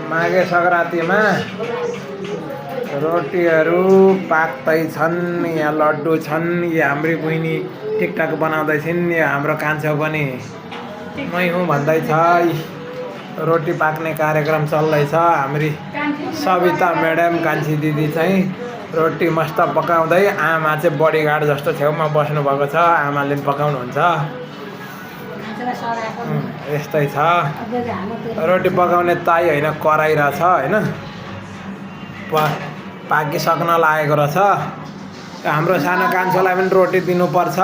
माघे सङ्क्रान्तिमा रोटीहरू पाक्दैछन्। यहाँ लड्डु छन्। यहाँ हाम्री बहिनी टिकटक बनाउँदैछिन्। यो हाम्रो कान्छो पनि मै हुँ भन्दैछ। रोटी पाक्ने कार्यक्रम चल्दैछ। हाम्री सविता म्याडम कान्छी दिदी चाहिँ रोटी मस्त पकाउँदै, आमा चाहिँ बडीगार्ड जस्तो छेउमा बस्नुभएको छ। आमाले पनि पकाउनुहुन्छ। यस्तै छ। रोटी पकाउने ताई होइन, कराई रहेछ होइन, पाकिसक्न लागेको रहेछ। हाम्रो सानो कान्छोलाई पनि रोटी दिनुपर्छ।